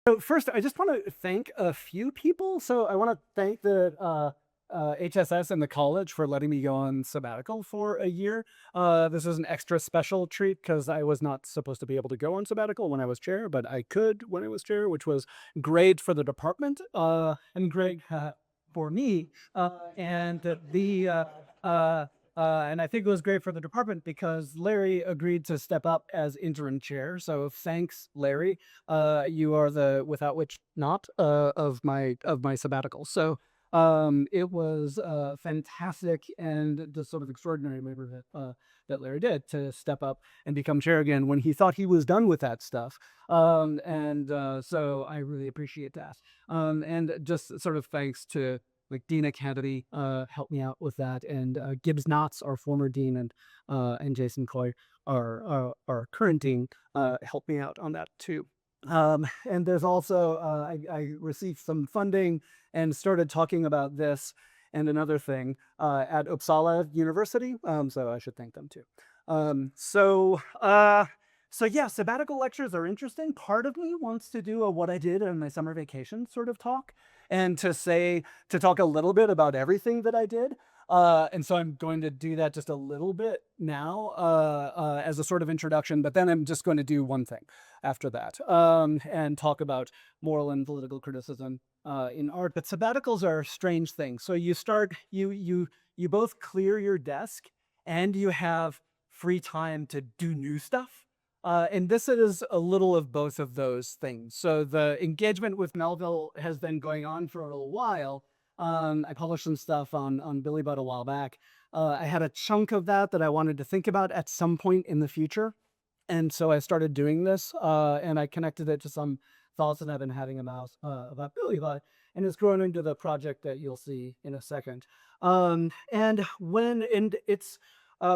So first, I just want to thank a few people. So I want to thank the HSS and the college for letting me go on sabbatical for a year. This is an extra special treat because I was not supposed to be able to go on sabbatical when I was chair, but I could when I was chair, which was great for the department and great for me. Uh, and I think it was great for the department because Larry agreed to step up as interim chair. So thanks, Larry. You are the without which not of my sabbatical. So it was fantastic and just sort of extraordinary labor that Larry did to step up and become chair again when he thought he was done with that stuff. So I really appreciate that. And just sort of thanks to like Dina Kennedy helped me out with that, and Gibbs Knotts, our former dean, and Jason Coy, our current dean, helped me out on that too. And there's also I received some funding and started talking about this and another thing at Uppsala University. So I should thank them too. So yeah, sabbatical lectures are interesting. Part of me wants to do a what I did on my summer vacation sort of talk, and to talk a little bit about everything that I did. And so I'm going to do that just a little bit now as a sort of introduction, but then I'm just going to do one thing after that and talk about moral and political criticism in art. But sabbaticals are a strange thing. So you both clear your desk and you have free time to do new stuff. And this is a little of both of those things. So the engagement with Melville has been going on for a little while. I published some stuff on Billy Budd a while back. I had a chunk of that I wanted to think about at some point in the future. And so I started doing this, and I connected it to some thoughts that I've been having about Billy Budd, and it's grown into the project that you'll see in a second. And it's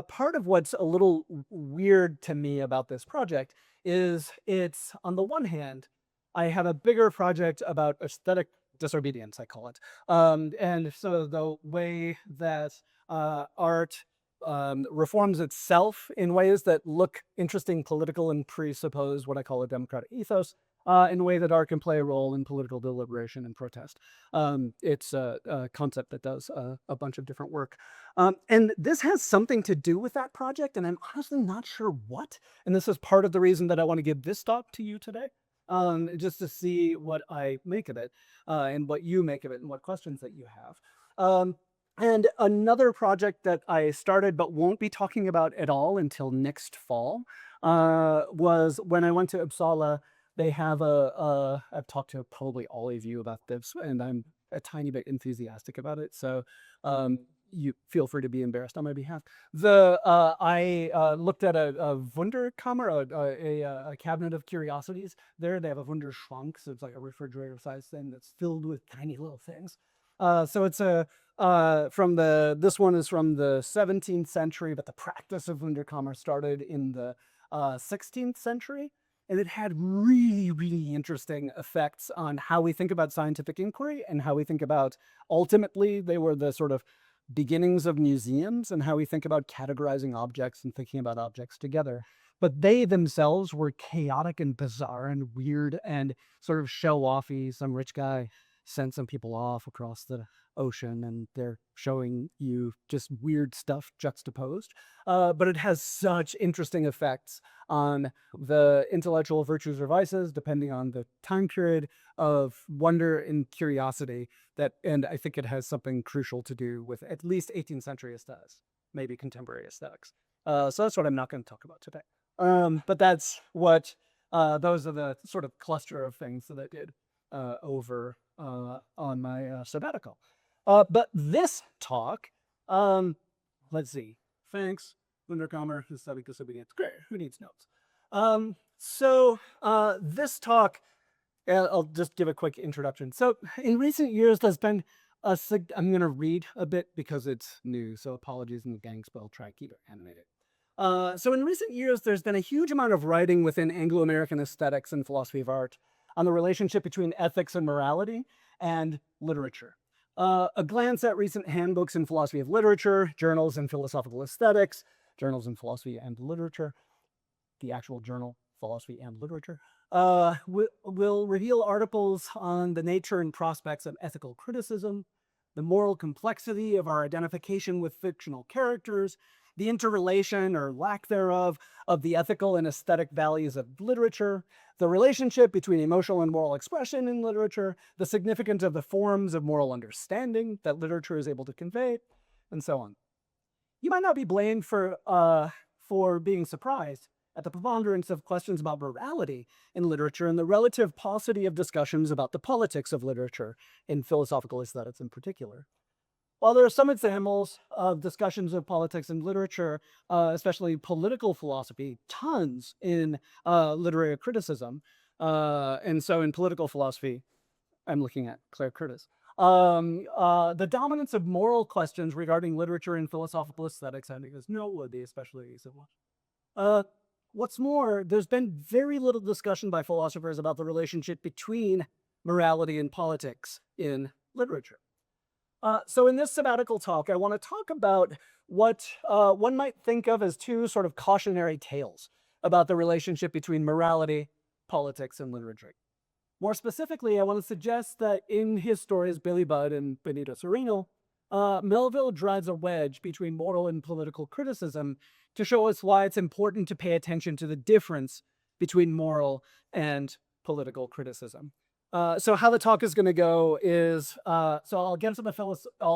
part of what's a little weird to me about this project is it's on the one hand, I have a bigger project about aesthetic disobedience, I call it. And so the way that art reforms itself in ways that look interesting, political, and presuppose what I call a democratic ethos, in a way that art can play a role in political deliberation and protest. It's a concept that does a bunch of different work. And this has something to do with that project, and I'm honestly not sure what. And this is part of the reason that I want to give this talk to you today, just to see what I make of it, and what you make of it, and what questions that you have. And another project that I started but won't be talking about at all until next fall was when I went to Uppsala. They have I've talked to probably all of you about this, and I'm a tiny bit enthusiastic about it. So you feel free to be embarrassed on my behalf. I looked at a Wunderkammer, a cabinet of curiosities. There they have a Wunderschrank, so it's like a refrigerator-sized thing that's filled with tiny little things. So it's this one is from the 17th century, but the practice of Wunderkammer started in the 16th century. And it had really, really interesting effects on how we think about scientific inquiry and how we think about, ultimately, they were the sort of beginnings of museums and how we think about categorizing objects and thinking about objects together. But they themselves were chaotic and bizarre and weird and sort of show-offy. Some rich guy sent some people off across the ocean and they're showing you just weird stuff juxtaposed. But it has such interesting effects on the intellectual virtues or vices, depending on the time period, of wonder and curiosity, and I think it has something crucial to do with at least 18th century aesthetics, maybe contemporary aesthetics. So that's what I'm not going to talk about today. But that's what, those are the sort of cluster of things that I did over on my sabbatical. But this talk, let's see. Thanks, Wunderkammer, aesthetic disobedience. Great, who needs notes? This talk, I'll just give a quick introduction. So in recent years, there's been I'm going to read a bit because it's new, so apologies in the gangs, but I'll try to keep it animated. So in recent years, there's been a huge amount of writing within Anglo-American aesthetics and philosophy of art on the relationship between ethics and morality and literature. A glance at recent handbooks in philosophy of literature, journals in philosophical aesthetics, journals in philosophy and literature, the actual journal, philosophy and literature, Will reveal articles on the nature and prospects of ethical criticism, the moral complexity of our identification with fictional characters, the interrelation or lack thereof of the ethical and aesthetic values of literature, the relationship between emotional and moral expression in literature, the significance of the forms of moral understanding that literature is able to convey, and so on. You might not be blamed for being surprised at the preponderance of questions about morality in literature and the relative paucity of discussions about the politics of literature, in philosophical aesthetics in particular. While there are some examples of discussions of politics in literature, especially political philosophy, tons in literary criticism, and so in political philosophy, I'm looking at Claire Curtis. The dominance of moral questions regarding literature and philosophical aesthetics, I think, is noteworthy, especially recently. What's more, there's been very little discussion by philosophers about the relationship between morality and politics in literature. So in this sabbatical talk, I want to talk about what one might think of as two sort of cautionary tales about the relationship between morality, politics, and literature. More specifically, I want to suggest that in his stories, Budd and Benito Cereno, Melville drives a wedge between moral and political criticism to show us why it's important to pay attention to the difference between moral and political criticism. So how the talk is going to go is, so I'll get some of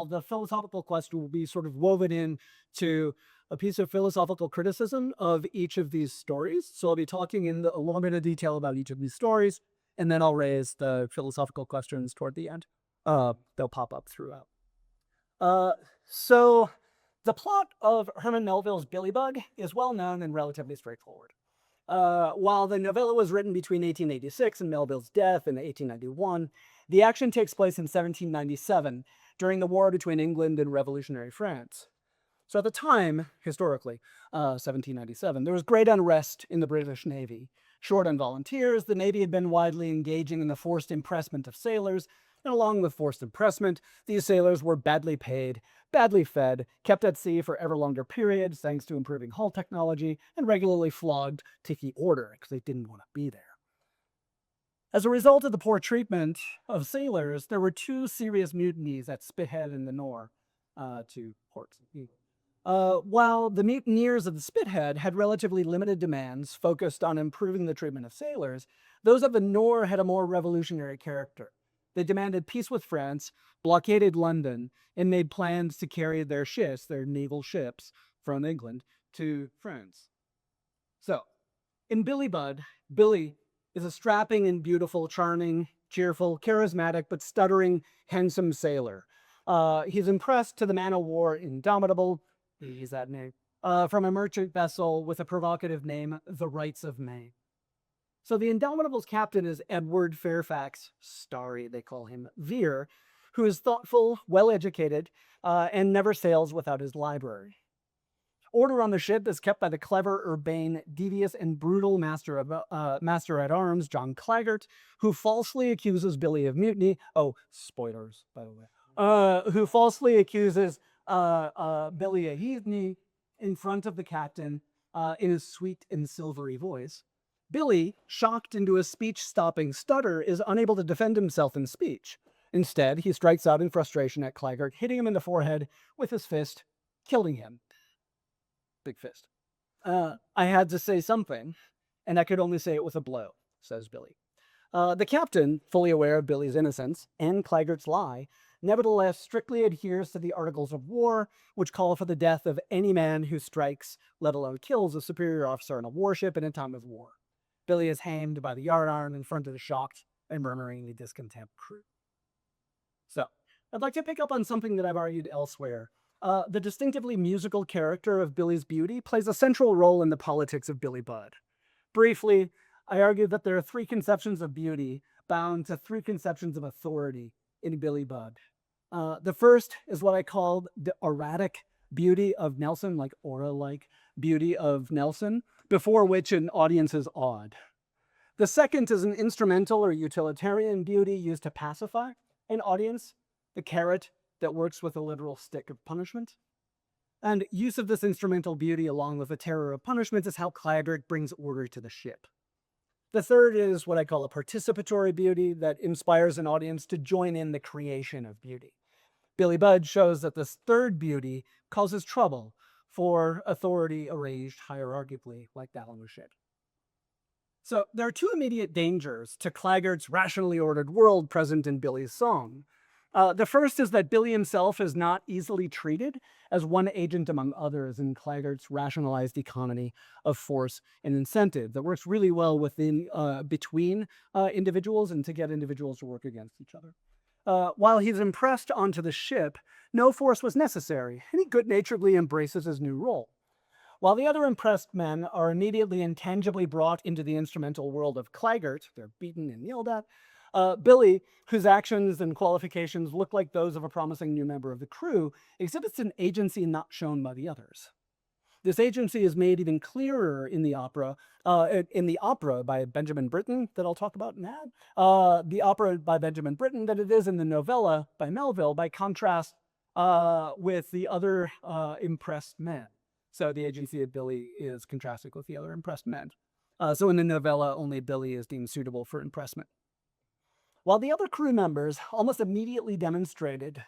the philosophical question will be sort of woven in to a piece of philosophical criticism of each of these stories. So I'll be talking in a little bit of detail about each of these stories, and then I'll raise the philosophical questions toward the end. They'll pop up throughout. So the plot of Herman Melville's Budd is well known and relatively straightforward. While the novella was written between 1886 and Melville's death in 1891, the action takes place in 1797 during the war between England and revolutionary France. So at the time, historically, 1797, there was great unrest in the British Navy. Short on volunteers, the Navy had been widely engaging in the forced impressment of sailors, and along with forced impressment, these sailors were badly paid, badly fed, kept at sea for ever longer periods thanks to improving hull technology, and regularly flogged to keep order because they didn't want to be there. As a result of the poor treatment of sailors, there were two serious mutinies at Spithead and the Nore, two ports. While the mutineers of the Spithead had relatively limited demands focused on improving the treatment of sailors, those of the Nore had a more revolutionary character. They demanded peace with France, blockaded London, and made plans to carry their ships, their naval ships, from England to France. So, in Budd, Billy is a strapping and beautiful, charming, cheerful, charismatic, but stuttering, handsome sailor. He's impressed to the man-of-war Indomitable, he's that name, from a merchant vessel with a provocative name, the Rights of May. So the Indomitable's captain is Edward Fairfax Starry, they call him Vere, who is thoughtful, well-educated, and never sails without his library. Order on the ship is kept by the clever, urbane, devious, and brutal master-at-arms, John Claggart, who falsely accuses Billy of mutiny. Oh, spoilers, by the way. Who falsely accuses Billy of mutiny in front of the captain in his sweet and silvery voice. Billy, shocked into a speech-stopping stutter, is unable to defend himself in speech. Instead, he strikes out in frustration at Claggart, hitting him in the forehead with his fist, killing him. Big fist. I had to say something, and I could only say it with a blow, says Billy. The captain, fully aware of Billy's innocence and Claggart's lie, nevertheless strictly adheres to the Articles of War, which call for the death of any man who strikes, let alone kills, a superior officer on a warship in a time of war. Billy is hanged by the yardarm in front of the shocked and murmuringly discontent crew. So, I'd like to pick up on something that I've argued elsewhere. The distinctively musical character of Billy's beauty plays a central role in the politics of Budd. Briefly, I argue that there are three conceptions of beauty bound to three conceptions of authority in Budd. The first is what I call the erratic beauty of Nelson, like aura-like beauty of Nelson, before which an audience is awed. The second is an instrumental or utilitarian beauty used to pacify an audience, the carrot that works with a literal stick of punishment. And use of this instrumental beauty along with the terror of punishment is how Claggart brings order to the ship. The third is what I call a participatory beauty that inspires an audience to join in the creation of beauty. Billy Budd shows that this third beauty causes trouble for authority arranged hierarchically like that on the ship. So there are two immediate dangers to Claggart's rationally ordered world present in Billy's song. The first is that Billy himself is not easily treated as one agent among others in Claggart's rationalized economy of force and incentive that works really well between individuals and to get individuals to work against each other. While he's impressed onto the ship, no force was necessary, and he good-naturedly embraces his new role. While the other impressed men are immediately and tangibly brought into the instrumental world of Claggart, they're beaten and yelled at, Billy, whose actions and qualifications look like those of a promising new member of the crew, exhibits an agency not shown by the others. This agency is made even clearer in the opera by Benjamin Britten that I'll talk about in that. The opera by Benjamin Britten that it is in the novella by Melville, by contrast with the other impressed men. So the agency of Billy is contrasted with the other impressed men. So in the novella, only Billy is deemed suitable for impressment. While the other crew members almost immediately demonstrated,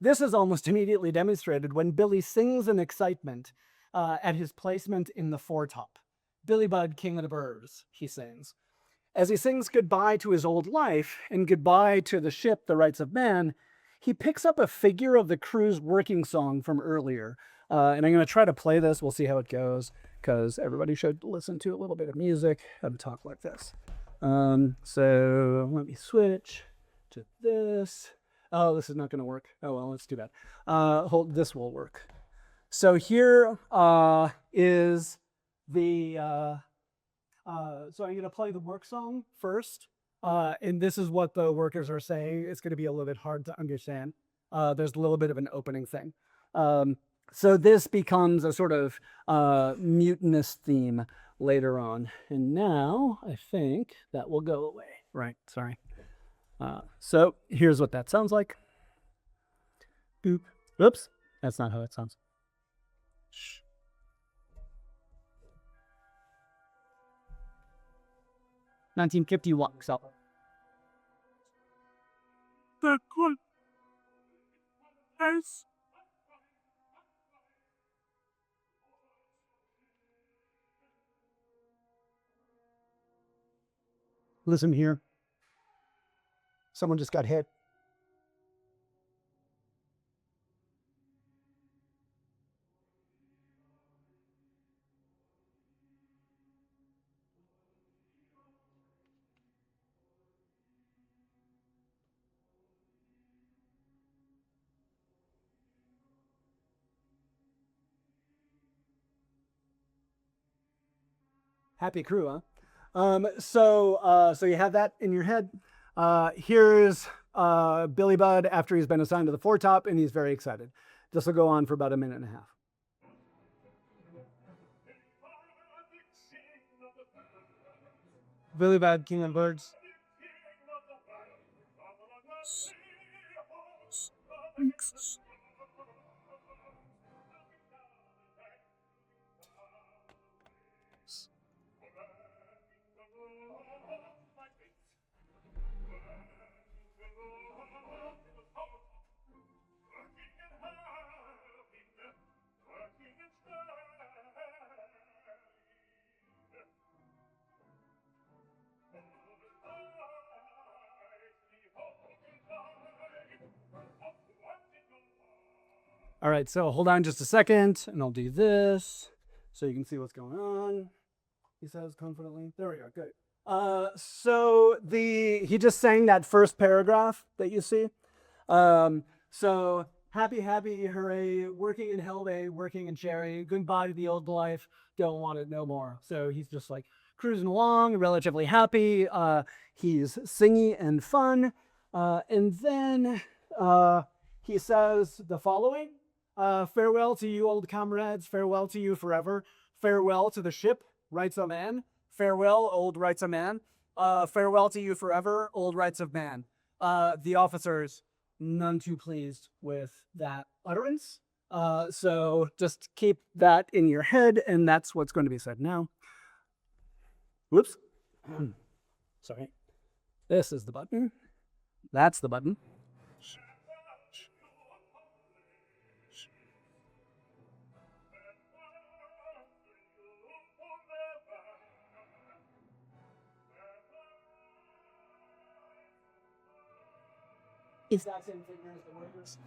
this is almost immediately demonstrated when Billy sings in excitement at his placement in the foretop. Billy Budd, King of the Birds, he sings. As he sings goodbye to his old life and goodbye to the ship, the rights of man, he picks up a figure of the crew's working song from earlier. And I'm going to try to play this. We'll see how it goes, because everybody should listen to a little bit of music and talk like this. So let me switch to this. Oh, this is not going to work. Oh, well, that's too bad. This will work. So here is the... so I'm going to play the work song first. And this is what the workers are saying. It's going to be a little bit hard to understand. There's a little bit of an opening thing. So this becomes a sort of mutinous theme later on. And now I think that will go away. Right, sorry. So here's what that sounds like. Boop. Oops, that's not how it sounds. Shh. $1951. So. The good is. Listen here. Someone just got hit. Happy crew, huh? So you have that in your head. Here's Billy Budd after he's been assigned to the foretop, and he's very excited. This will go on for about a minute and a half. Billy Budd, King of Birds. All right, so hold on just a second, and I'll do this so you can see what's going on. He says confidently. There we go, good. So he just sang that first paragraph that you see. So happy, happy, hooray, working in hell day, working in cherry, goodbye to the old life, don't want it no more. So he's just like cruising along, relatively happy. He's singy and fun. And then he says the following. Farewell to you, old comrades. Farewell to you forever. Farewell to the ship, writes a man. Farewell, old writes a man. Farewell to you forever, old writes of man. The officers, none too pleased with that utterance. So just keep that in your head, and that's what's going to be said now. Whoops. Sorry. This is the button. That's the button. Is that same figure as the workers?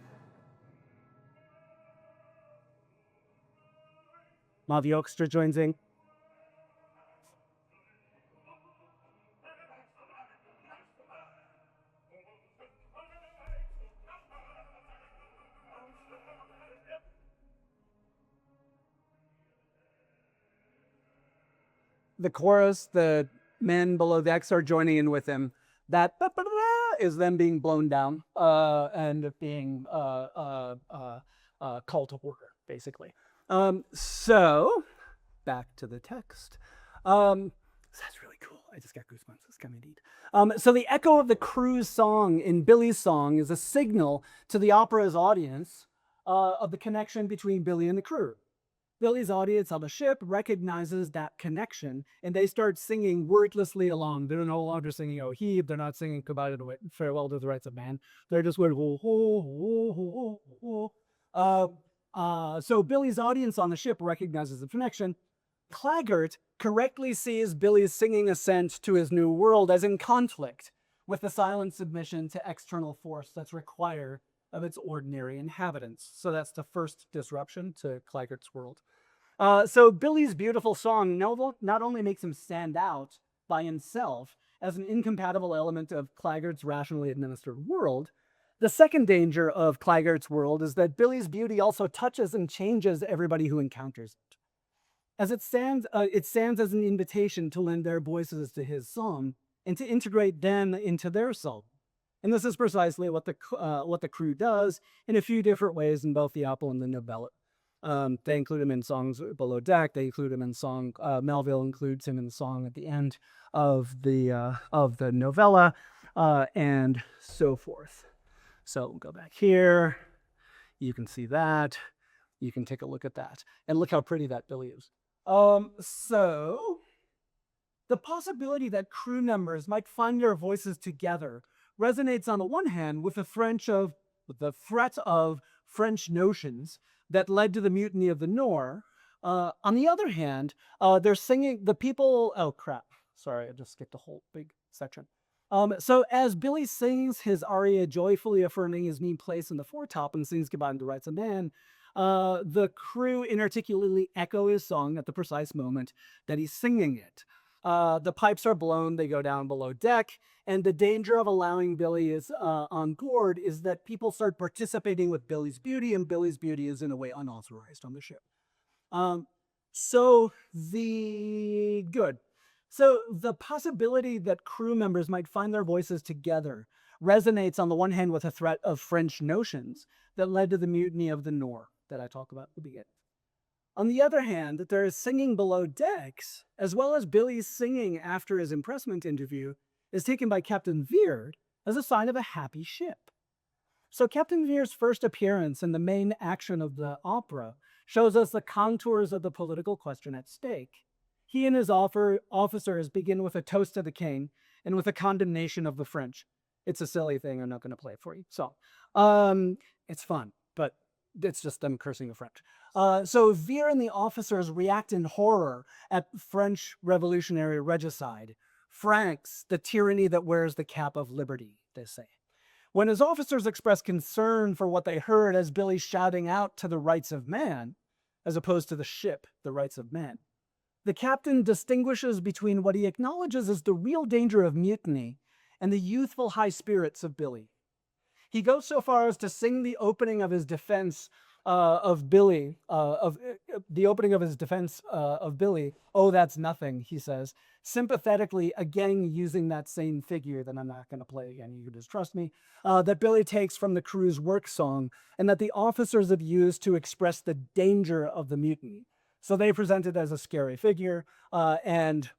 Mavi Orchestra joins in. The chorus, the men below decks are joining in with him. That is them being blown down and being called to order, basically. So, back to the text. That's really cool. I just got goosebumps. That's kind of neat. So the echo of the crew's song in Billy's song is a signal to the opera's audience of the connection between Billy and the crew. Billy's audience on the ship recognizes that connection, and they start singing wordlessly along. They're no longer singing "Oh Heave." They're not singing "Goodbye to the Farewell to the Rights of Man." They're just going "ho ho ho ho ho." So Billy's audience on the ship recognizes the connection. Claggart correctly sees Billy's singing ascent to his new world as in conflict with the silent submission to external force that's required of its ordinary inhabitants. So that's the first disruption to Claggart's world. So Billy's beautiful song not only makes him stand out by himself as an incompatible element of Claggart's rationally administered world, the second danger of Claggart's world is that Billy's beauty also touches and changes everybody who encounters it. As it stands as an invitation to lend their voices to his song and to integrate them into their song. And this is precisely what the crew does in a few different ways in both the opera and the novella. They include him in songs below deck. They include him in song. Melville includes him in the song at the end of the novella, and so forth. So we'll go back here. You can see that. You can take a look at that, and look how pretty that Billy is. So the possibility that crew members might find their voices together resonates on the one hand with the threat of French notions that led to the mutiny of the Nore. On the other hand, they're singing the people. Oh crap! Sorry, I just skipped a whole big section. So as Billy sings his aria, joyfully affirming his mean place in the foretop and sings "Goodbye to the Rights of Man," the crew inarticulately echo his song at the precise moment that he's singing it. The pipes are blown, they go down below deck, and the danger of allowing Billy on board is that people start participating with Billy's beauty, and Billy's beauty is in a way unauthorized on the ship. So the possibility that crew members might find their voices together resonates on the one hand with a threat of French notions that led to the mutiny of the Nore that I talk about at the beginning. On the other hand, there is singing below decks, as well as Billy's singing after his impressment interview, is taken by Captain Veer as a sign of a happy ship. So Captain Veer's first appearance in the main action of the opera shows us the contours of the political question at stake. He and his officers begin with a toast to the king and with a condemnation of the French. It's a silly thing. I'm not going to play it for you. So it's fun, but it's just them cursing the French. So Veer and the officers react in horror at French revolutionary regicide. Franks, the tyranny that wears the cap of liberty, they say. When his officers express concern for what they heard as Billy shouting out to the rights of man, as opposed to the ship, the rights of man, the captain distinguishes between what he acknowledges as the real danger of mutiny and the youthful high spirits of Billy. He goes so far as to sing the opening of his defense of Billy, "Oh, that's nothing," he says, sympathetically, again using that same figure that I'm not going to play again, you can just trust me, that Billy takes from the crew's work song, and that the officers have used to express the danger of the mutiny. So they present it as a scary figure, and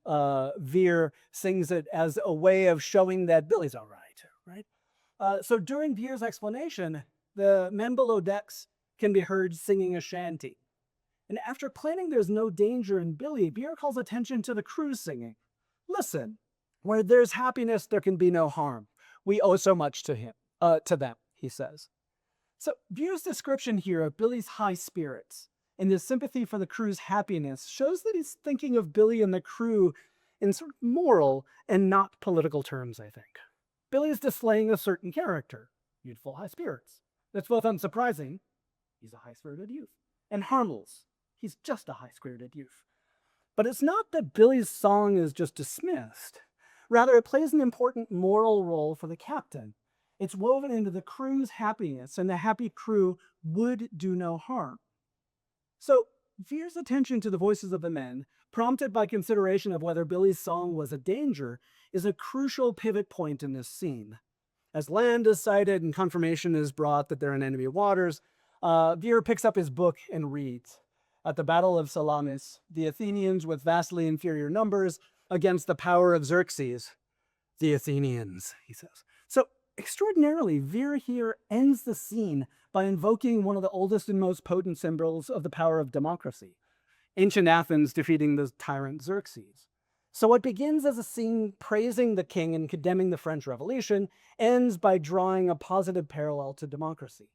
Veer sings it as a way of showing that Billy's all right? So during Veer's explanation, the men below decks can be heard singing a shanty. And after claiming there's no danger in Billy, Veer calls attention to the crew singing. Listen, where there's happiness, there can be no harm. We owe so much to them, he says. So Bure's description here of Billy's high spirits and his sympathy for the crew's happiness shows that he's thinking of Billy and the crew in sort of moral and not political terms, I think. Billy is displaying a certain character, youthful high spirits. That's both unsurprising, he's a high-spirited youth, and harmless, he's just a high-spirited youth. But it's not that Billy's song is just dismissed. Rather, it plays an important moral role for the captain. It's woven into the crew's happiness, and the happy crew would do no harm. So, Veer's attention to the voices of the men, prompted by consideration of whether Billy's song was a danger, is a crucial pivot point in this scene. As land is sighted and confirmation is brought that they're in enemy waters, Veer picks up his book and reads. At the Battle of Salamis, the Athenians with vastly inferior numbers against the power of Xerxes. The Athenians, he says. So, extraordinarily, Veer here ends the scene by invoking one of the oldest and most potent symbols of the power of democracy, ancient Athens defeating the tyrant Xerxes. So what begins as a scene praising the king and condemning the French Revolution ends by drawing a positive parallel to democracy.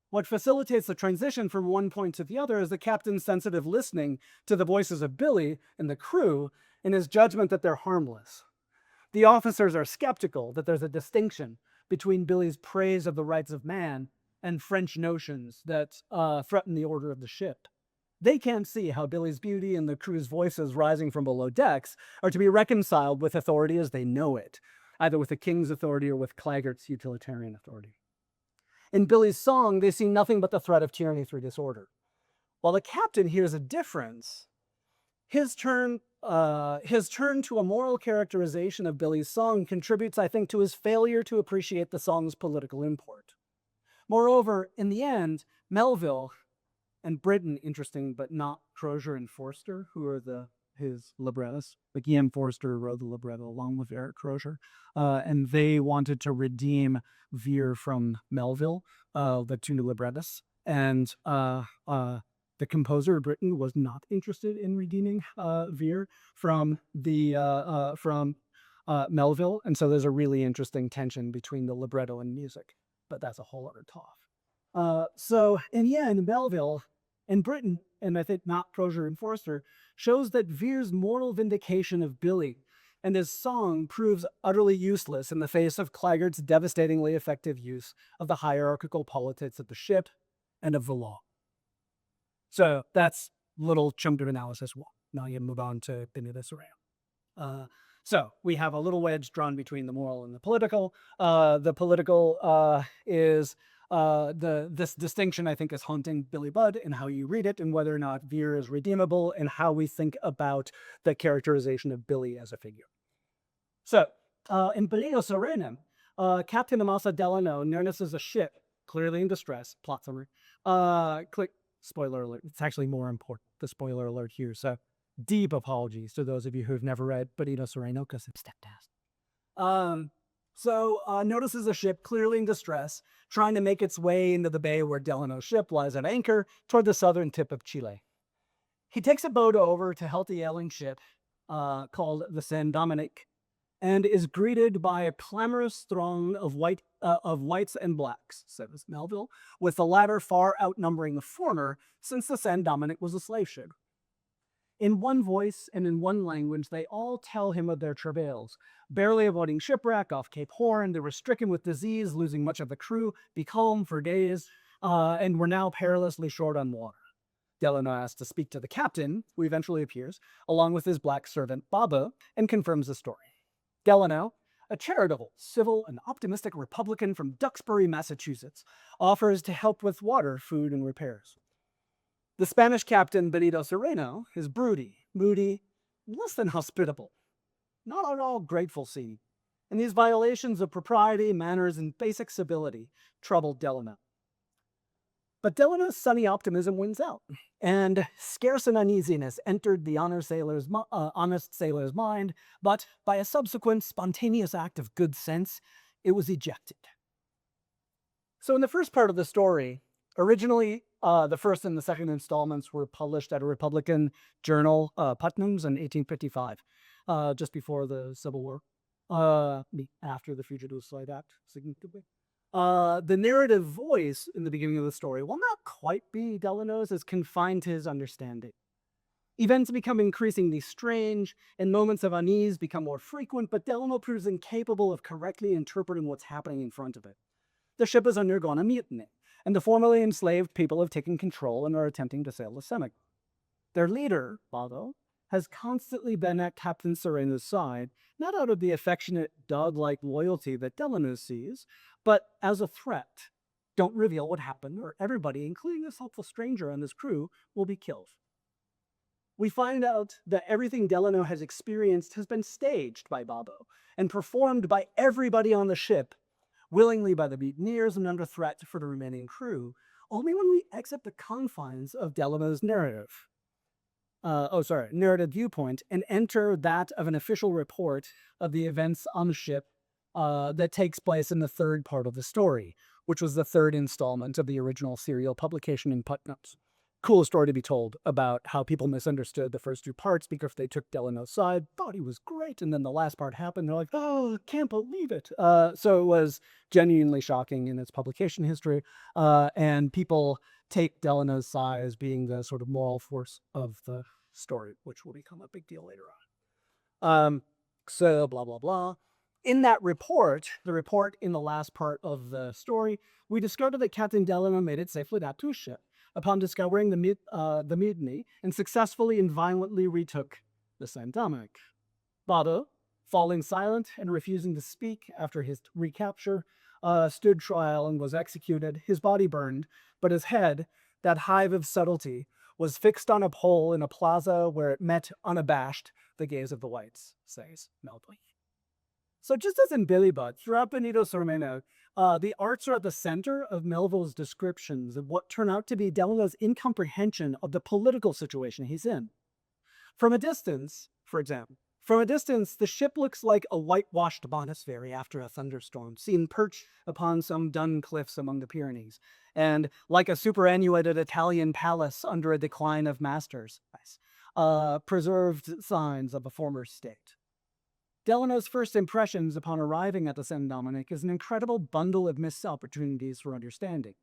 What facilitates the transition from one point to the other is the captain's sensitive listening to the voices of Billy and the crew and his judgment that they're harmless. The officers are skeptical that there's a distinction between Billy's praise of the rights of man and French notions that threaten the order of the ship. They can't see how Billy's beauty and the crew's voices rising from below decks are to be reconciled with authority as they know it, either with the king's authority or with Claggart's utilitarian authority. In Billy's song, they see nothing but the threat of tyranny through disorder. While the captain hears a difference, his turn to a moral characterization of Billy's song contributes, I think, to his failure to appreciate the song's political import. Moreover, in the end, Melville and Britain, interesting, but not Crozier and Forster, who are his librettists. Like E.M. Forster wrote the libretto along with Eric Crozier, and they wanted to redeem Veer from Melville, the two new librettists, and the composer of Britain was not interested in redeeming Veer from Melville, and so there's a really interesting tension between the libretto and music, but that's a whole other talk. So in the end, Melville and Britain, and I think not Crozier and Forster, shows that Veer's moral vindication of Billy and his song proves utterly useless in the face of Claggart's devastatingly effective use of the hierarchical politics of the ship and of the law. So that's a little chunk of analysis. Now you move on to Benito Cereno. So we have a little wedge drawn between the moral and the political. The political is this distinction, I think, is haunting Billy Budd in how you read it and whether or not Veer is redeemable and how we think about the characterization of Billy as a figure. So in Benito Cereno, Captain Amasa Delano notices a ship clearly in distress. Plot summary. Click spoiler alert. It's actually more important, the spoiler alert here. So deep apologies to those of you who have never read Benito Cereno because it's fantastic. Notices a ship clearly in distress, trying to make its way into the bay where Delano's ship lies at anchor toward the southern tip of Chile. He takes a boat over to help the ailing ship called the San Dominic, and is greeted by a clamorous throng of whites and blacks, says Melville, with the latter far outnumbering the former, since the San Dominic was a slave ship. In one voice and in one language, they all tell him of their travails. Barely avoiding shipwreck off Cape Horn, they were stricken with disease, losing much of the crew, becalmed for days, and were now perilously short on water. Delano asks to speak to the captain, who eventually appears, along with his black servant Baba, and confirms the story. Delano, a charitable, civil, and optimistic Republican from Duxbury, Massachusetts, offers to help with water, food, and repairs. The Spanish captain, Benito Cereno, is broody, moody, less than hospitable. Not at all grateful seeming, and these violations of propriety, manners, and basic civility troubled Delano. But Delano's sunny optimism wins out, and scarce an uneasiness entered the honest sailor's mind, but by a subsequent spontaneous act of good sense, it was ejected. So in the first part of the story, originally the first and the second installments were published at a Republican journal, Putnam's, in 1855. just before the Civil War, after the Fugitive Slave Act, significantly. The narrative voice in the beginning of the story will not quite be Delano's, as confined to his understanding. Events become increasingly strange, and moments of unease become more frequent, but Delano proves incapable of correctly interpreting what's happening in front of it. The ship has undergone a mutiny, and the formerly enslaved people have taken control and are attempting to sail the Seneca. Their leader, Bado, has constantly been at Captain Cereno's side, not out of the affectionate, dog-like loyalty that Delano sees, but as a threat. Don't reveal what happened, or everybody, including this helpful stranger and his crew, will be killed. We find out that everything Delano has experienced has been staged by Babo and performed by everybody on the ship, willingly by the mutineers and under threat for the remaining crew, only when we exit the confines of Delano's narrative. Narrative viewpoint, and enter that of an official report of the events on the ship that takes place in the third part of the story, which was the third installment of the original serial publication in Putnotes. Cool story to be told about how people misunderstood the first two parts because they took Delano's side, thought he was great, and then the last part happened. They're like, oh, can't believe it. So it was genuinely shocking in its publication history, and people take Delano's side as being the sort of moral force of the story, which will become a big deal later on. So blah, blah, blah. In that report, the report in the last part of the story, we discovered that Captain Delano made it safely back to his ship upon discovering the mutiny and successfully and violently retook the San Dominic. Bado, falling silent and refusing to speak after his recapture, stood trial and was executed, his body burned, but his head, that hive of subtlety, was fixed on a pole in a plaza where it met unabashed the gaze of the whites, says Melville. So just as in Billy Budd, throughout Benito Cereno, the arts are at the center of Melville's descriptions of what turn out to be Delano's incomprehension of the political situation he's in. From a distance, for example, the ship looks like a whitewashed monastery after a thunderstorm, seen perched upon some dun cliffs among the Pyrenees, and like a superannuated Italian palace under a decline of masters, preserved signs of a former state. Delano's first impressions upon arriving at the San Dominic is an incredible bundle of missed opportunities for understanding.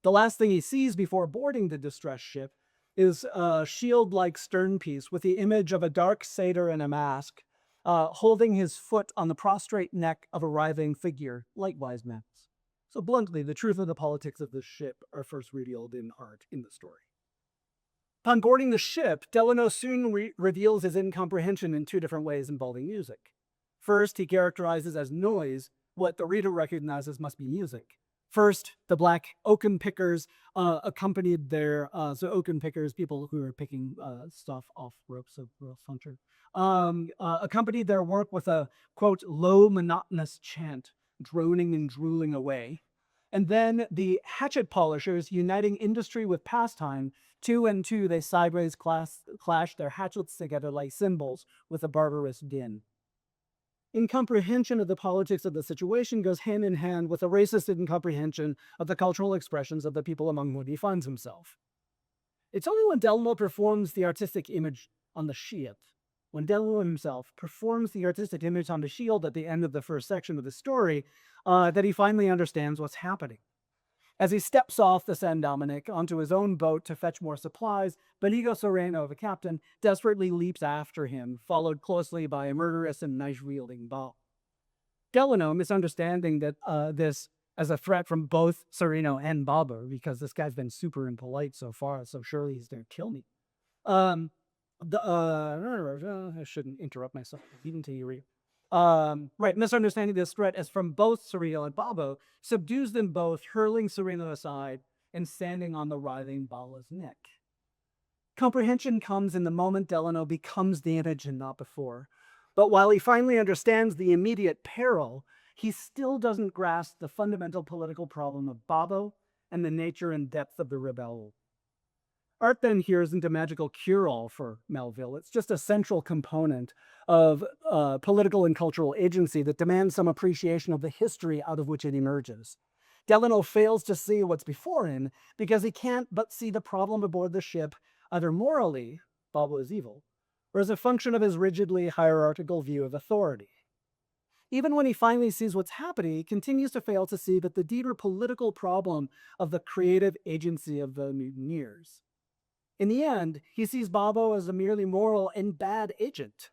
The last thing he sees before boarding the distressed ship is a shield-like sternpiece with the image of a dark satyr in a mask, holding his foot on the prostrate neck of a writhing figure, likewise masked. So bluntly, the truth of the politics of the ship are first revealed in art in the story. Upon boarding the ship, Delano soon reveals his incomprehension in two different ways involving music. First, he characterizes as noise what the reader recognizes must be music. First, the black oakum pickers accompanied their, so oakum pickers, people who are picking stuff off ropes of hunter, accompanied their work with a, quote, low monotonous chant, droning and drooling away. And then the hatchet polishers, uniting industry with pastime, two and two they sideways clash their hatchets together like cymbals with a barbarous din. Incomprehension of the politics of the situation goes hand in hand with a racist incomprehension of the cultural expressions of the people among whom he finds himself. It's only when Delano performs the artistic image on the shield, when Delano himself performs the artistic image on the shield at the end of the first section of the story, that he finally understands what's happening. As he steps off the San Dominic onto his own boat to fetch more supplies, Benito Cereno, the captain, desperately leaps after him, followed closely by a murderous and knife-wielding Bal. Delano, misunderstanding that this as a threat from both Cereno and Baba, because this guy's been super impolite so far, so surely he's going to kill me. I shouldn't interrupt myself even to you read. Misunderstanding this threat as from both Cereno and Babo subdues them both, hurling Cereno aside and standing on the writhing Bala's neck. Comprehension comes in the moment Delano becomes the image and not before. But while he finally understands the immediate peril, he still doesn't grasp the fundamental political problem of Babo and the nature and depth of the rebellion. Art then here isn't a magical cure-all for Melville. It's just a central component of political and cultural agency that demands some appreciation of the history out of which it emerges. Delano fails to see what's before him because he can't but see the problem aboard the ship, either morally, Babo is evil, or as a function of his rigidly hierarchical view of authority. Even when he finally sees what's happening, he continues to fail to see that the deeper political problem of the creative agency of the mutineers. In the end, he sees Babbo as a merely moral and bad agent.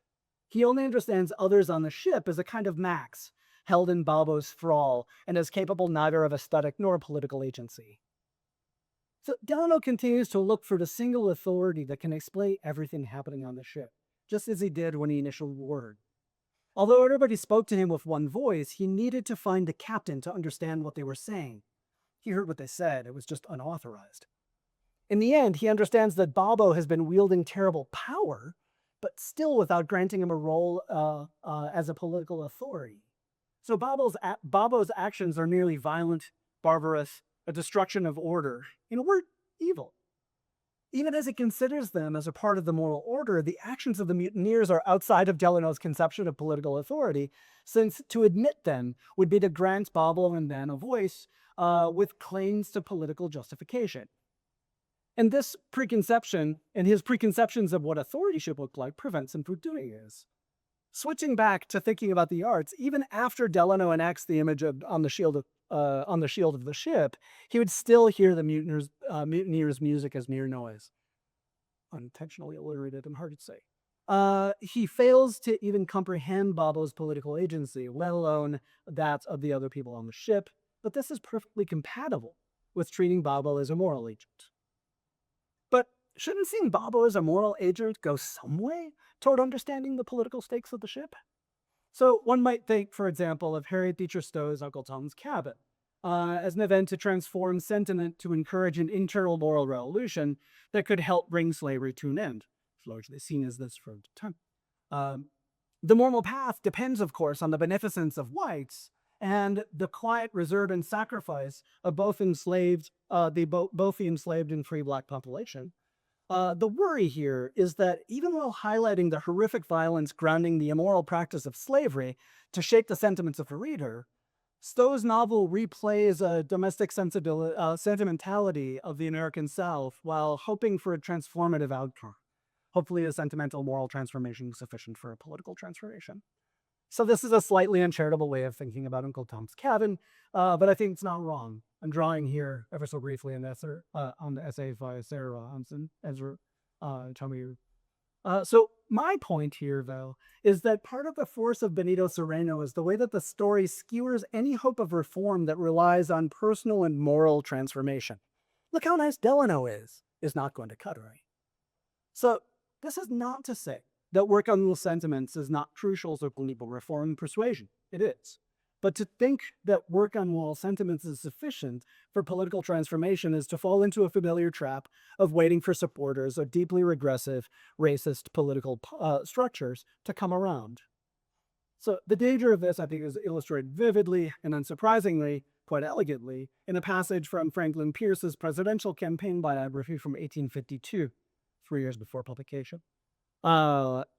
He only understands others on the ship as a kind of max, held in Babbo's thrall, and as capable neither of aesthetic nor political agency. So Delano continues to look for the single authority that can explain everything happening on the ship, just as he did when he initially boarded. Although everybody spoke to him with one voice, he needed to find the captain to understand what they were saying. He heard what they said, it was just unauthorized. In the end, he understands that Babbo has been wielding terrible power, but still without granting him a role as a political authority. So Babbo's actions are nearly violent, barbarous, a destruction of order, in a word, evil. Even as he considers them as a part of the moral order, the actions of the mutineers are outside of Delano's conception of political authority, since to admit them would be to grant Babbo and Ben a voice with claims to political justification. And this preconception, and his preconceptions of what authority should look like, prevents him from doing this. Switching back to thinking about the arts, even after Delano enacts the image on the shield of the ship, he would still hear the mutineers' music as mere noise. Unintentionally alliterated and hard to say. He fails to even comprehend Babbo's political agency, let alone that of the other people on the ship, but this is perfectly compatible with treating Babbo as a moral agent. But shouldn't seeing Babbo as a moral agent go some way toward understanding the political stakes of the ship? So one might think, for example, of Harriet Beecher Stowe's Uncle Tom's Cabin as an event to transform sentiment to encourage an internal moral revolution that could help bring slavery to an end. It's largely seen as this for the time. The moral path depends, of course, on the beneficence of whites and the quiet reserve and sacrifice of both the enslaved and free black population. The worry here is that even while highlighting the horrific violence grounding the immoral practice of slavery to shape the sentiments of the reader, Stowe's novel replays a domestic sentimentality of the American South while hoping for a transformative outcome, hopefully a sentimental moral transformation sufficient for a political transformation. So this is a slightly uncharitable way of thinking about Uncle Tom's Cabin, but I think it's not wrong. I'm drawing here ever so briefly on the essay by Sarah Robinson, Ezra Tomiyu. So my point here, though, is that part of the force of Benito Cereno is the way that the story skewers any hope of reform that relies on personal and moral transformation. Look how nice Delano is not going to cut it, right? So this is not to say that work on moral sentiments is not crucial to political reform and persuasion. It is. But to think that work on moral sentiments is sufficient for political transformation is to fall into a familiar trap of waiting for supporters of deeply regressive, racist political structures to come around. So the danger of this, I think, is illustrated vividly and unsurprisingly, quite elegantly, in a passage from Franklin Pierce's presidential campaign biography from 1852, 3 years before publication.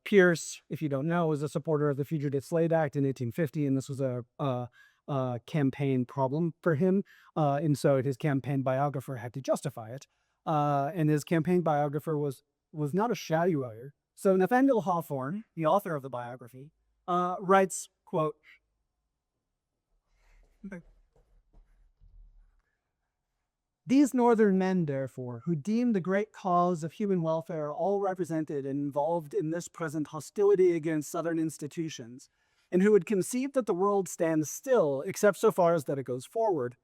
Pierce, if you don't know, was a supporter of the Fugitive Slave Act in 1850, and this was a campaign problem for him, and so his campaign biographer had to justify it. And his campaign biographer was not a shabby writer. So Nathaniel Hawthorne, the author of the biography, writes, quote, "These northern men, therefore, who deem the great cause of human welfare all represented and involved in this present hostility against southern institutions, and who would conceive that the world stands still, except so far as that it goes forward,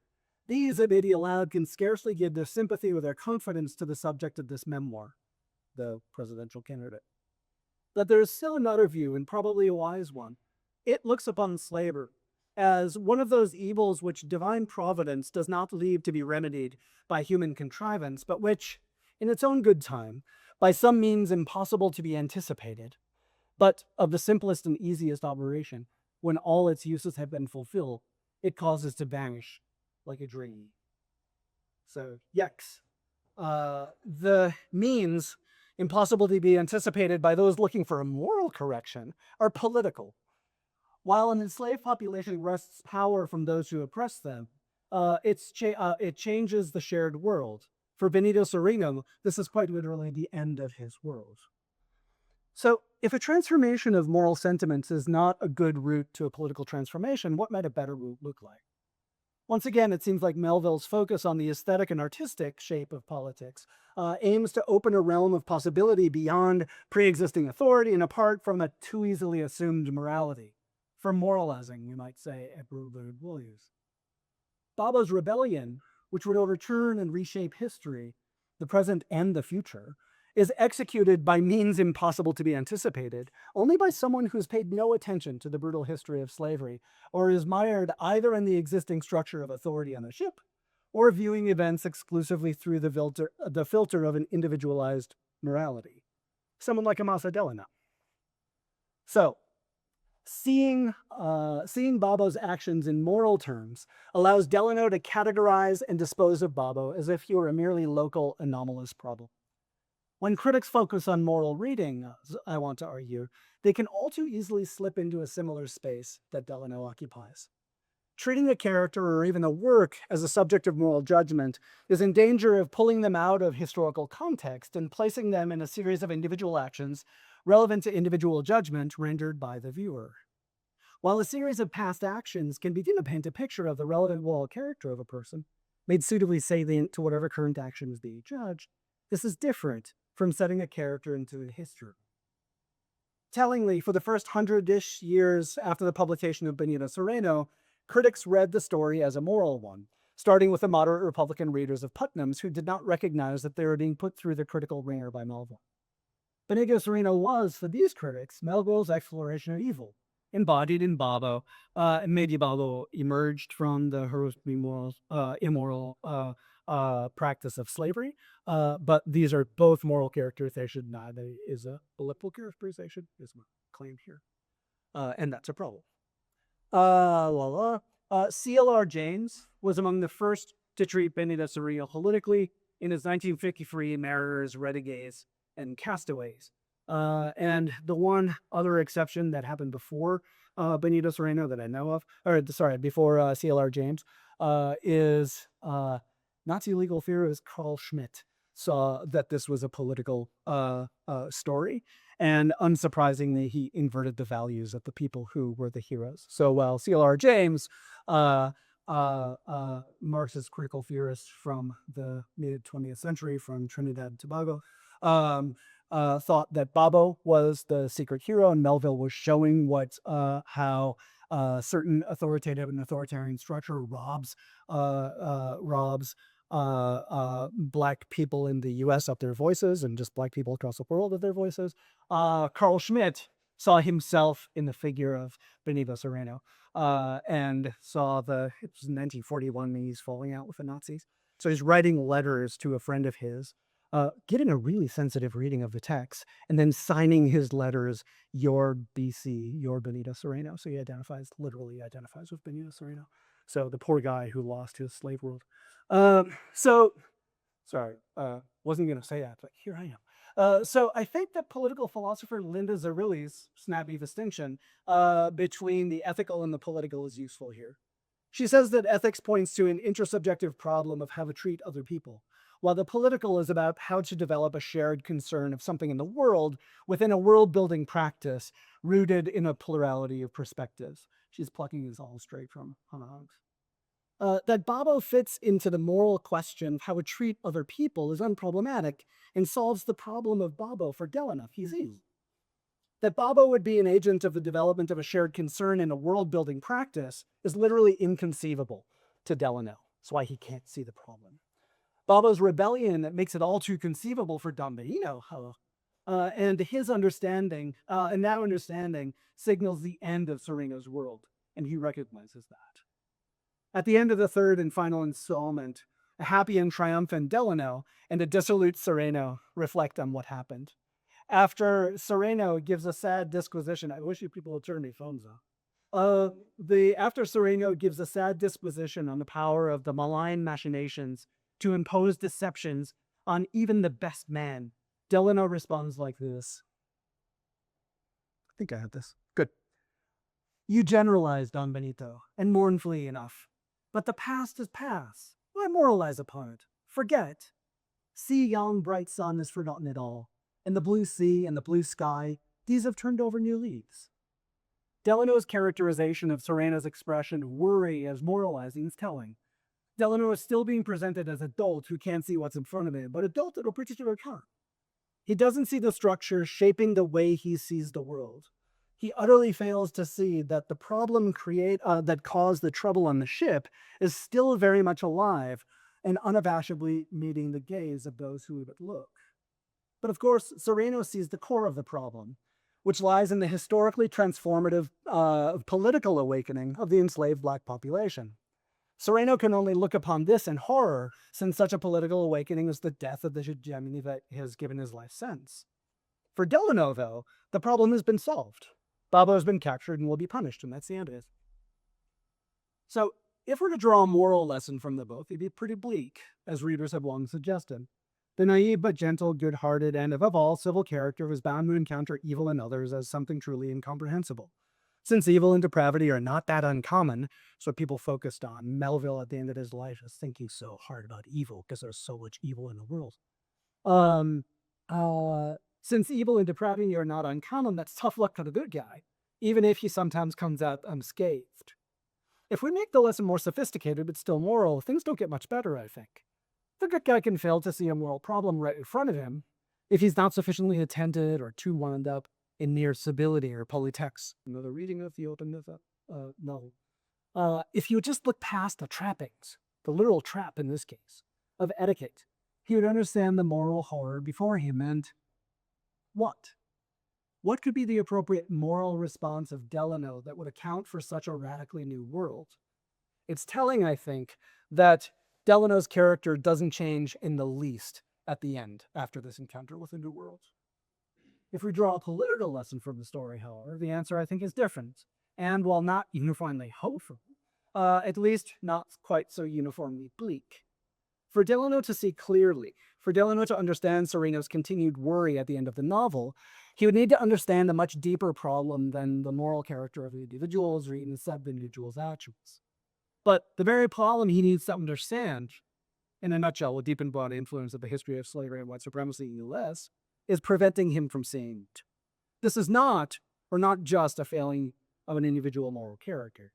these, it may be allowed, can scarcely give their sympathy or their confidence to the subject of this memoir," the presidential candidate. But there is still another view, and probably a wise one. It looks upon slavery as one of those evils which divine providence does not leave to be remedied by human contrivance, but which, in its own good time, by some means impossible to be anticipated, but of the simplest and easiest operation, when all its uses have been fulfilled, it causes to vanish like a dream. So, yes, the means impossible to be anticipated by those looking for a moral correction are political. While an enslaved population wrests power from those who oppress them, it changes the shared world. For Benito Cereno, this is quite literally the end of his world. So, if a transformation of moral sentiments is not a good route to a political transformation, what might a better route look like? Once again, it seems like Melville's focus on the aesthetic and artistic shape of politics aims to open a realm of possibility beyond pre existing authority and apart from a too easily assumed morality. For moralizing, we might say, at Ruled Williams. Baba's rebellion, which would overturn and reshape history, the present and the future, is executed by means impossible to be anticipated, only by someone who's paid no attention to the brutal history of slavery, or is mired either in the existing structure of authority on a ship, or viewing events exclusively through the filter of an individualized morality. Someone like Amasa Delano. So, seeing Babo's actions in moral terms allows Delano to categorize and dispose of Babo as if he were a merely local anomalous problem. When critics focus on moral reading, I want to argue, they can all too easily slip into a similar space that Delano occupies. Treating a character or even a work as a subject of moral judgment is in danger of pulling them out of historical context and placing them in a series of individual actions relevant to individual judgment rendered by the viewer. While a series of past actions can begin to paint a picture of the relevant moral character of a person, made suitably salient to whatever current action is being judged, this is different from setting a character into a history. Tellingly, for the first 100-ish years after the publication of Benito Cereno, critics read the story as a moral one, starting with the moderate Republican readers of Putnam's who did not recognize that they were being put through the critical ringer by Melville. Benito Cereno was, for these critics, Melville's exploration of evil, embodied in Babo, and maybe Babo emerged from the heroically immoral practice of slavery. But these are both moral characterization. Neither is a elliptical characterization, is claimed here. And that's a problem. C.L.R. James was among the first to treat Benito Cereno politically in his 1953 Mariners, Renegades, and Castaways. And the one other exception that happened before Benito Cereno that I know of, or sorry, before C.L.R. James, is Nazi legal theorist Carl Schmitt saw that this was a political story. And unsurprisingly, he inverted the values of the people who were the heroes. So while C.L.R. James, Marxist critical theorist from the mid 20th century from Trinidad and Tobago, thought that Babo was the secret hero, and Melville was showing how certain authoritative and authoritarian structure robs Black people in the U.S. of their voices, and just Black people across the world of their voices. Carl Schmitt saw himself in the figure of Benito Cereno, and saw it was 1941 when he's falling out with the Nazis. So he's writing letters to a friend of his, getting a really sensitive reading of the text, and then signing his letters, "Your BC, your Benito Cereno." So he literally identifies with Benito Cereno. So the poor guy who lost his slave world. Sorry, wasn't going to say that, but here I am. So I think that political philosopher Linda Zerilli's snappy distinction between the ethical and the political is useful here. She says that ethics points to an intersubjective problem of how to treat other people, while the political is about how to develop a shared concern of something in the world within a world-building practice rooted in a plurality of perspectives. She's plucking this all straight from Hannah Arendt. That Babo fits into the moral question of how to treat other people is unproblematic and solves the problem of Babo for Delano. He's easy. That Babo would be an agent of the development of a shared concern in a world-building practice is literally inconceivable to Delano. That's why he can't see the problem. Babo's rebellion makes it all too conceivable for Don Benito, and his understanding, and that understanding signals the end of Cereno's world, and he recognizes that. At the end of the third and final installment, a happy and triumphant Delano and a dissolute Cereno reflect on what happened. After Cereno gives a sad disquisition, I wish you people would turn their phones off. After Cereno gives a sad disquisition on the power of the malign machinations to impose deceptions on even the best man, Delano responds like this. I think I have this. Good. You generalize, Don Benito, and mournfully enough. But the past is past. Why moralize upon it? Forget it. See yon bright sun is forgotten it all, and the blue sea and the blue sky, these have turned over new leaves. Delano's characterization of Cereno's expression, worry as moralizing, is telling. Delano is still being presented as adult who can't see what's in front of him, but adult at a particular time. He doesn't see the structure shaping the way he sees the world. He utterly fails to see that the problem that caused the trouble on the ship is still very much alive and unabashedly meeting the gaze of those who would look. But of course, Cereno sees the core of the problem, which lies in the historically transformative political awakening of the enslaved black population. Cereno can only look upon this in horror, since such a political awakening is the death of the hegemony that has given his life since. For Delano, though, the problem has been solved. Babo has been captured and will be punished, and that's the end of it. So, if we're to draw a moral lesson from the book, it'd be pretty bleak, as readers have long suggested. The naive but gentle, good-hearted, and above all, civil character was bound to encounter evil in others as something truly incomprehensible. Since evil and depravity are not that uncommon, so people focused on. Melville, at the end of his life, is thinking so hard about evil because there's so much evil in the world. Since evil and depravity are not uncommon, that's tough luck to the good guy, even if he sometimes comes out unscathed. If we make the lesson more sophisticated but still moral, things don't get much better, I think. The good guy can fail to see a moral problem right in front of him if he's not sufficiently attentive or too wound up in near civility or polytext. Another reading of the open novel. If you just look past the trappings, the literal trap in this case, of etiquette, he would understand the moral horror before him and what? What could be the appropriate moral response of Delano that would account for such a radically new world? It's telling, I think, that Delano's character doesn't change in the least at the end after this encounter with a new world. If we draw a political lesson from the story, however, the answer, I think, is different. And while not uniformly hopeful, at least not quite so uniformly bleak. For Delano to see clearly, for Delano to understand Cereno's continued worry at the end of the novel, he would need to understand a much deeper problem than the moral character of the individuals or even the sub-individual's actions. But the very problem he needs to understand, in a nutshell, with deep and broad influence of the history of slavery and white supremacy in the U.S., is preventing him from seeing it. This is not, or not just, a failing of an individual moral character.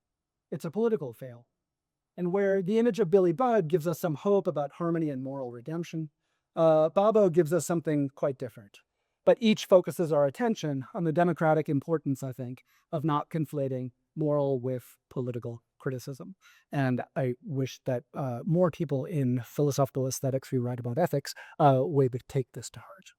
It's a political fail. And where the image of Billy Budd gives us some hope about harmony and moral redemption, Babo gives us something quite different. But each focuses our attention on the democratic importance, I think, of not conflating moral with political criticism. And I wish that more people in philosophical aesthetics who write about ethics would take this to heart.